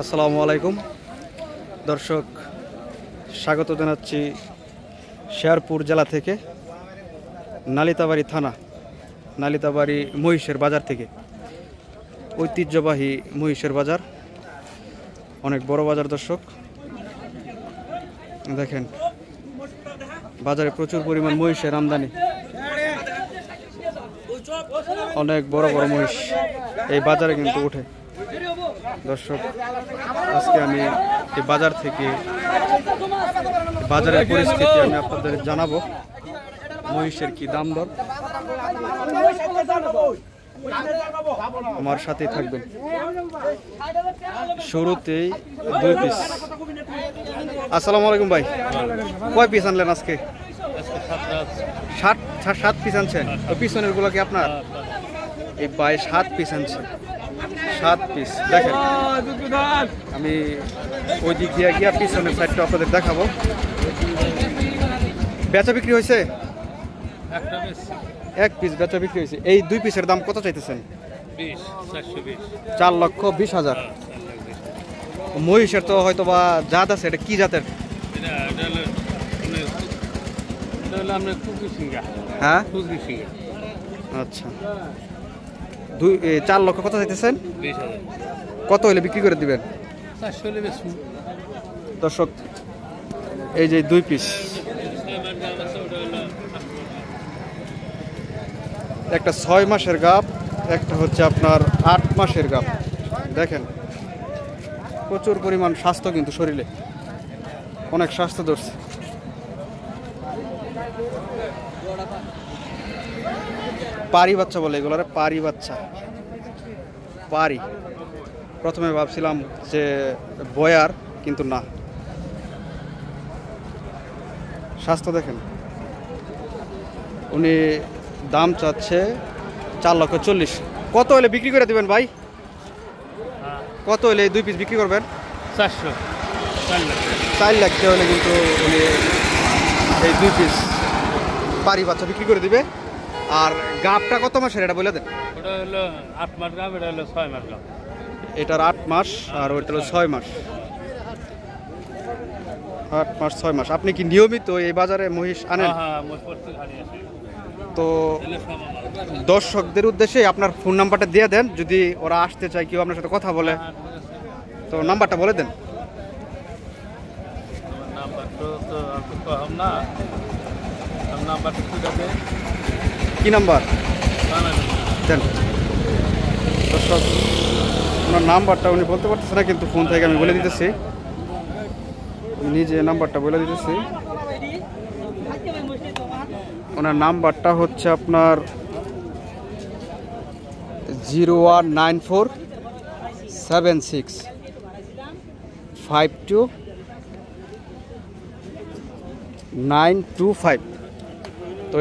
আসসালামু আলাইকুম দর্শক, স্বাগত জানাচ্ছি শেরপুর জেলা থেকে, নালিতাবাড়ি থানা, নালিতাবাড়ি মহিষের বাজার থেকে। ঐতিহ্যবাহী মহিষের বাজার, অনেক বড় বাজার দর্শক। দেখেন, বাজারে প্রচুর পরিমাণ মহিষের আমদানি, অনেক বড় বড় মহিষ এই বাজারে কিন্তু ওঠে। দর্শক, আজকে আমি এই বাজার থেকে বাজারের পরিস্থিতি আমি আপনাদের জানাবো, মহিষের কি দাম দর। আমার সাথেই থাকবেন। শুরুতেই 2 পিস। আসসালামু আলাইকুম ভাই, কয় পিস আনলেন আজকে? 7 পিস আনছেন। তো পিছনের গুলো কি আপনার? এই ভাই 7 পিস আনছে, 7 পিস। দেখেন, আমি ওই দিক দিয়ে গিয়া পিছনের সাইডটা আপনাদের দেখাবো। বেচা বিক্রি হয়েছে? 1 পিস বেচা বিক্রি হয়েছে। এই 2 পিসের দাম কত চাইতেছেন? 4,20,000। মহিষের তো হয়তো বা জাত আছে, এটা কি জাতের? হ্যাঁ, আচ্ছা। 4 লক্ষ কত চাইতেছেন? কত হলে বিক্রি করে দিবেন? দর্শক, এই যে 2 পিস, একটা 6 মাসের গাব, একটা হচ্ছে আপনার 8 মাসের গাব। দেখেন, প্রচুর পরিমাণ স্বাস্থ্য কিন্তু শরীরে, অনেক স্বাস্থ্য ধরছে। পারি বাচ্চা বলে এগুলারে, পারি বাচ্চা। পারি, প্রথমে ভাবছিলাম যে বয়ার, কিন্তু না। স্বাস্থ্য দেখেন। উনি দাম চাচ্ছে 4,40,000। কত হলে বিক্রি করে দিবেন ভাই? কত হলে এই 2 পিস বিক্রি করবেন? 4 লাখ হলে কিন্তু উনি এই 2 পিস পারি বাচ্চা বিক্রি করে দিবে। আর গাবটা কত মাসের এটা বলে দেন? ওটা হলো 8 মাস গাব, এটা হলো 6 মাস গাব। এটার 8 মাস আর ওইটা হলো 6 মাস। 8 মাস 6 মাস। আপনি কি নিয়মিত এই বাজারে মহিষ আনেন? তো দর্শকদের উদ্দেশ্যে আপনার ফোন নাম্বারটা দিয়ে দেন, যদি ওরা আসতে চায়, কেউ আপনার সাথে কথা বলে, তো নাম্বারটা বলে দেন। কি নাম্বার দেন? দর্শক, ওনার নাম্বারটা উনি বলতে পারতেছে না, কিন্তু ফোন থেকে আমি বলে দিতেছি, নিজে নাম্বারটা বলে দিতেছি। ওনার নাম্বারটা হচ্ছে আপনার 01947652 তো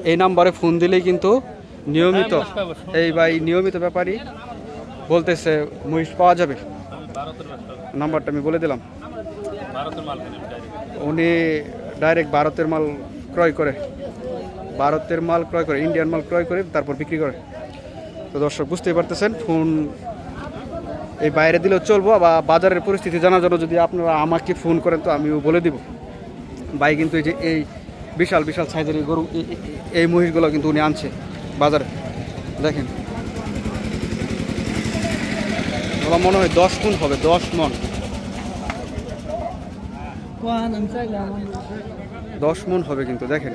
এই নাম্বারে ফোন দিলেই কিন্তু নিয়মিত এই ভাই নিয়মিত ব্যাপারী বলতেছে মহিষ পাওয়া যাবে। নাম্বারটা আমি বলে দিলাম। উনি ডাইরেক্ট ভারতের মাল ক্রয় করে, ইন্ডিয়ান মাল ক্রয় করে তারপর বিক্রি করে। তো দর্শক, বুঝতেই পারতেছেন, ফোন এই বাইরে দিলেও চলবো, বা বাজারের পরিস্থিতি জানার জন্য যদি আপনারা আমাকে ফোন করেন তো আমিও বলে দিব। ভাই কিন্তু এই যে এই বিশাল বিশাল সাইজের গরু, এই মহিষগুলো কিন্তু উনি আনছে বাজারে। দেখেন, মনে হয় 10 মণ হবে, 10 মণ। 10 মণ হবে কিন্তু। দেখেন,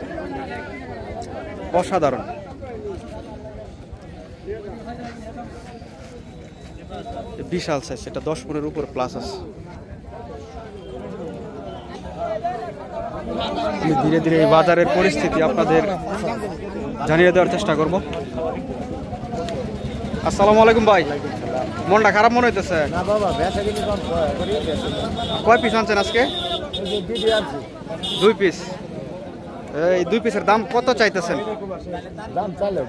অসাধারণ। বিশাল সাইজ, এটা 10 মণের উপর প্লাস আছে। আমি ধীরে ধীরে এই বাজারের পরিস্থিতি আপনাদের জানিয়ে দেওয়ার চেষ্টা করব। আসসালামু আলাইকুম ভাই, মনটা খারাপ মনে হইতেছে? কয় পিস আনছেন আজকে? 2 পিস। এই 2 পিসের দাম কত চাইতেছেন?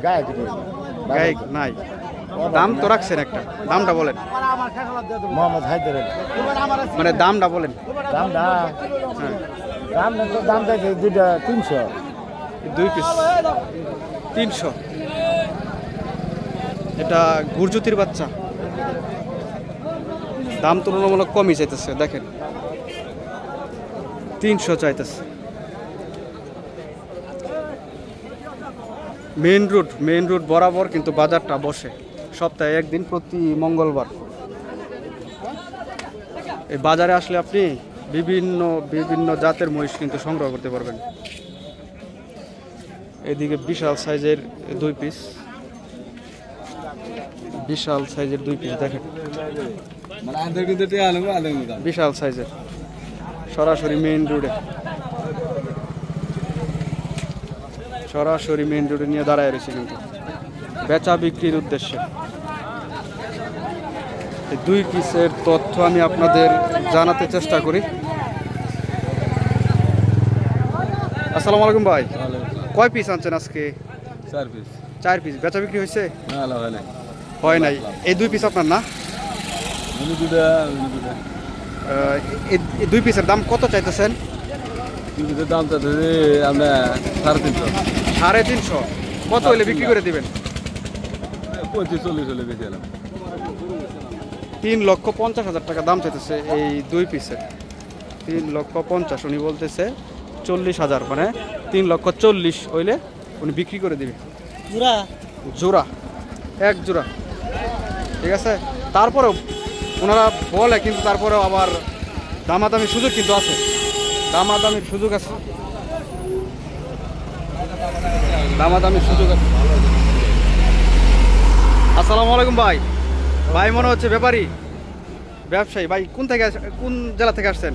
গায়ে নাই, দাম তো রাখছেন একটা, দামটা বলেন। মানে দামটা বলেন। দাম চাইছে 300। 2 পিস 300। এটা গুরজুতির বাচ্চা। দাম তুলনামূলক কমই চাইতেছে, দেখেন 300 চাইতেছে। মেইন রোড বরাবর কিন্তু বাজারটা বসে সপ্তাহে একদিন, প্রতি মঙ্গলবার। এই বাজারে আসলে আপনি বিভিন্ন জাতের মহিষ কিন্তু সংগ্রহ করতে পারবেন। এদিকে বিশাল সাইজের 2 পিস, দেখেন বিশাল সাইজের, সরাসরি মেইন রোডে নিয়ে দাঁড়ায় রয়েছে কিন্তু বেচা বিক্রির উদ্দেশ্যে। এই 2 পিসের তথ্য আমি আপনাদের জানাতে চেষ্টা করি। আসসালামু আলাইকুম ভাই, কয় পিস আনছেন আজকে? 4 পিস। বেচা বিক্রি হয়েছে? হয় নাই। এই 2 পিস আপনার না? এই 2 পিসের দাম কত চাইতেছেন? দাম চাইতেছে আমরা 350। 350? কত হলে বিক্রি করে দিবেন? 35-40 হলে বেশি এলাম। 3,50,000 টাকা দাম চাইতেছে এই 2 পিসের। 3,50,000, উনি বলতেছে 40,000, মানে 3,40,000 হইলে উনি বিক্রি করে দিবে। জোড়া, 1 জোড়া, ঠিক আছে। তারপরেও ওনারা বলে, কিন্তু তারপরেও আবার দামাদামির সুযোগ কিন্তু আছে, দামাদামির সুযোগ আছে। আসসালামু আলাইকুম ভাই, মনে হচ্ছে ব্যাপারী, ব্যবসায়ী। ভাই কোন জেলা থেকে আসছেন?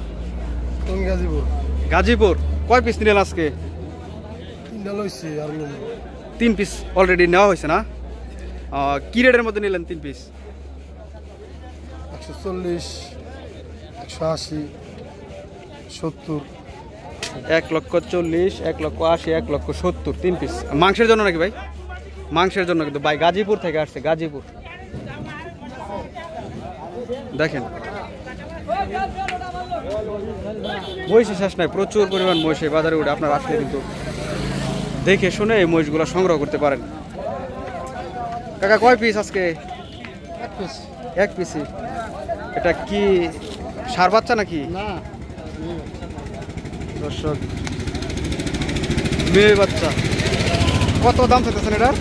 গাজীপুর। কয় পিস নিলেন আজকে? 3 পিস অলরেডি নেওয়া হয়েছে না? কি রেটের মধ্যে নিলেন 3 পিস? 140, 180, 70। 1,40,000, 1,80,000, 1,70,000, 3 পিস। মাংসের জন্য নাকি ভাই? মাংসের জন্য কিন্তু ভাই গাজীপুর থেকে আসছে, গাজীপুর। দেখেন মহিষী শেষ নাই, প্রচুর পরিমাণ মহিষ এই বাজারে উঠে। আপনারা আসলে কিন্তু দেখে শুনে এই মহিষগুলো সংগ্রহ করতে পারেন। কাকা কয় পিস আজকে? 1 পিসই। এটা কি ষাঁড় বাচ্চা নাকি? না, দর্শক, মেয়ে বাচ্চা। কত দাম চাইতেছেন এটার?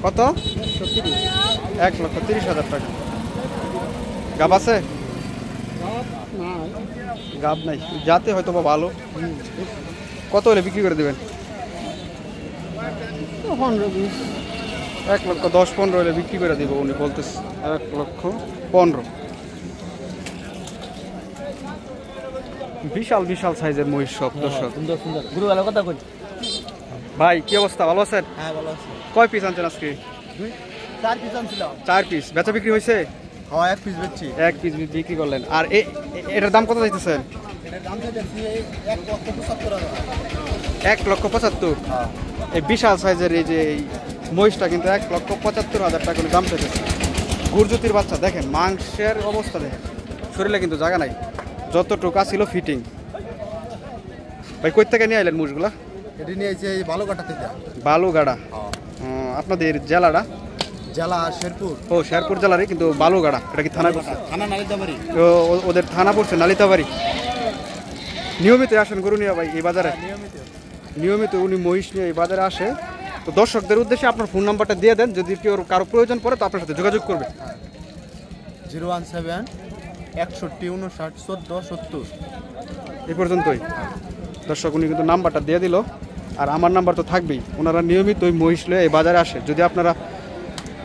কত? 1,30,000 টাকা। গাব আছে? গাব নাই, যাতে হয়তো বা ভালো। কত হলে বিক্রি করে দেবেন? 1,10,15 হলে বিক্রি করে দিব উনি বলতেছে। 1,15,000। বিশাল সাইজের মহিষ সব। দর্শক ভাই কি অবস্থা, ভালো আছেন? হ্যাঁ ভালো আছে। কয় পিস আনছেন আজকে? 4 পিস আনছিলাম। 4 পিস। বেচা বিক্রি হয়েছে? হ্যাঁ, 1 পিস বেচছি। 1 পিস বিক্রি করলেন। আর এটার দাম কত চাইতেছেন? এটার দাম চাইতেছি 1,75,000। 1,75,000। এই বিশাল সাইজের এই যে মহিষটা কিন্তু 1,75,000 টাকা করে দাম চাইতেছে। গুরজুতির বাচ্চা। দেখেন মাংসের অবস্থা, দেখেন শরীরে কিন্তু জায়গা নাই, যতটুকু ছিল ফিটিং। ভাই কই থেকে নিয়ে আইলেন মহিষগুলা? এটি নিয়ে এসে বালুঘাটা থেকে। বালুগাড়া। আপনাদের জেলাটা? জেলা শেরপুর। ও, শেরপুর জেলারই, কিন্তু বালুগাড়া। এটা কি থানা পড়ছে? থানা নালিতাবাড়ি। ওদের থানা পড়ছে নালিতাবাড়ি। নিয়মিত আসেন গরু নিয়ে ভাই এই বাজারে? নিয়মিত উনি মহিষ নিয়ে এই বাজারে আসে। তো দর্শকদের উদ্দেশ্যে আপনার ফোন নাম্বারটা দিয়ে দেন, যদি কেউ কারো প্রয়োজন পড়ে তো আপনার সাথে যোগাযোগ করবে। 017 61 59 14 70। এই পর্যন্তই। দর্শক উনি কিন্তু নাম্বারটা দিয়ে দিল, আর আমার নাম্বার তো থাকবেই। ওনারা নিয়মিত ওই মহিষ লয়ে এই বাজারে আসে। যদি আপনারা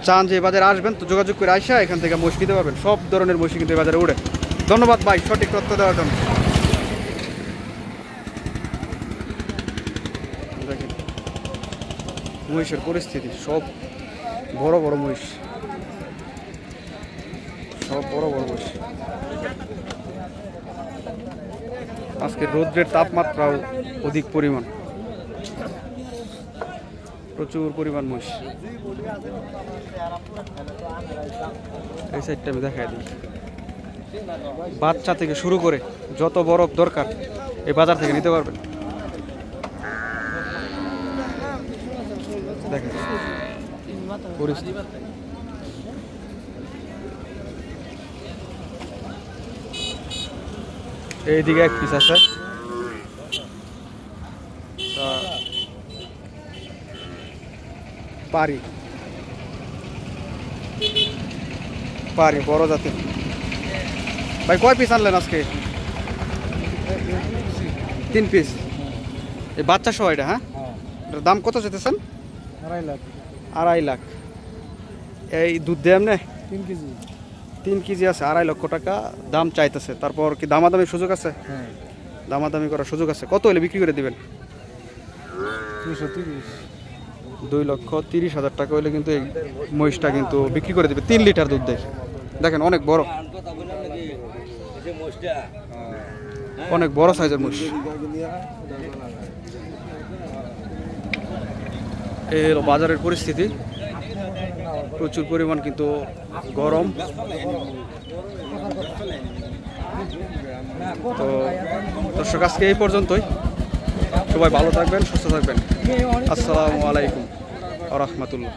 চান যে এই বাজারে আসবেন তো যোগাযোগ করে আসা এখান থেকে মহিষ নিতে পারবেন। সব ধরনের মহিষ কিন্তু এই বাজারে উঠে। ধন্যবাদ ভাই সঠিক তথ্য দেওয়ার জন্য। দেখেন মহিষের পরিস্থিতি, সব বড় বড় মহিষ, সব বড় বড় মহিষ। আজকে রৌদ্রের তাপমাত্রাও অধিক পরিমাণ, প্রচুর পরিমাণ মহিষ। এই সাইডটা আমি দেখাই দিই। বাচ্চা থেকে শুরু করে যত বরফ দরকার এই বাজার থেকে নিতে পারবেন। দেখেন পরিস্থিতি। এইদিকে এক পিস আছে তা পারি পারি বড় জাতের। ভাই কয় পিস আনলেন আজকে? 3 পিস। এই বাচ্চা সহ এটা? হ্যাঁ, এটার দাম কত যেতেছেন? 2.5 লাখ। 2.5 লাখ। এই দুধ দেয় এমনি? 3 কেজি। 3 কেজি আছে, 2.5 লক্ষ টাকা দাম চাইতেছে। তারপর কি দামাদামি সুযোগ আছে? হ্যাঁ, দামাদামি করার সুযোগ আছে। কত হলে বিক্রি করে দিবেন? 230। 2,30,000 টাকা হলে কিন্তু এই মহিষটা কিন্তু বিক্রি করে দেবে। 3 লিটার দুধ দেয়, দেখেন অনেক বড়, অনেক বড় সাইজের মহিষ। এই হলো বাজারের পরিস্থিতি, প্রচুর পরিমাণ কিন্তু গরম। তো দর্শক আজকে এই পর্যন্তই। সবাই ভালো থাকবেন, সুস্থ থাকবেন। আসসালামু আলাইকুম ওয়া রাহমাতুল্লাহ।